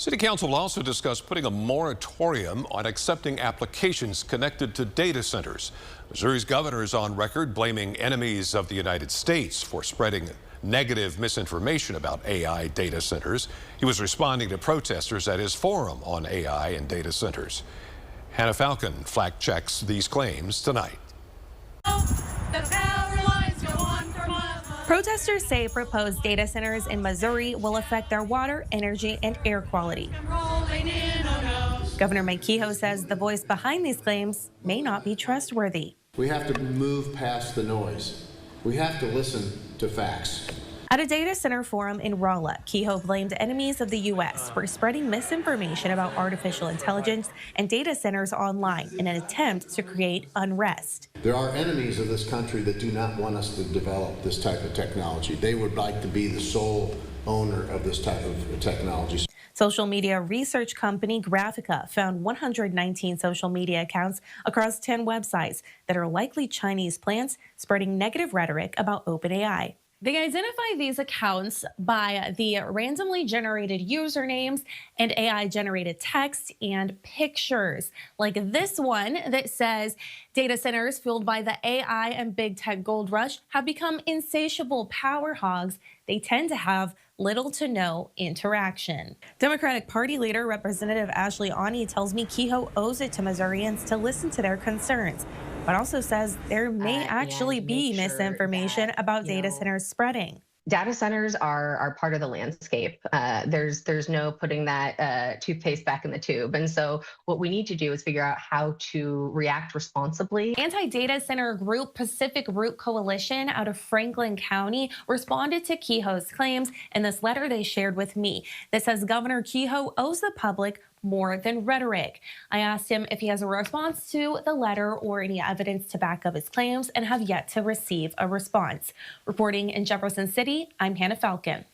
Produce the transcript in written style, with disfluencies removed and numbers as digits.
City Council will also discuss putting a moratorium on accepting applications connected to data centers. Missouri's governor is on record blaming enemies of the United States for spreading negative misinformation about AI data centers. He was responding to protesters at his forum on AI and data centers. Hannah Falcon fact checks these claims tonight. Protesters say proposed data centers in Missouri will affect their water, energy, and air quality. Governor Mike Kehoe says the voice behind these claims may not be trustworthy. We have to move past the noise. We have to listen to facts. At a data center forum in Rolla, Kehoe blamed enemies of the U.S. for spreading misinformation about artificial intelligence and data centers online in an attempt to create unrest. There are enemies of this country that do not want us to develop this type of technology. They would like to be the sole owner of this type of technology. Social media research company Graphica found 119 social media accounts across 10 websites that are likely Chinese plants spreading negative rhetoric about OpenAI. They identify these accounts by the randomly generated usernames and AI-generated text and pictures, like this one that says, data centers fueled by the AI and big tech gold rush have become insatiable power hogs. They tend to have little to no interaction. Democratic Party leader Representative Ashley Ani tells me Kehoe owes it to Missourians to listen to their concerns, but also says there may actually be misinformation about data centers spreading. Data centers are part of the landscape. There's no putting that toothpaste back in the tube. And so what we need to do is figure out how to react responsibly. Anti-data center group Pacific Root Coalition out of Franklin County responded to Kehoe's claims in this letter they shared with me that says Governor Kehoe owes the public more than rhetoric. I asked him if he has a response to the letter or any evidence to back up his claims and have yet to receive a response. Reporting in Jefferson City, I'm Hannah Falcon.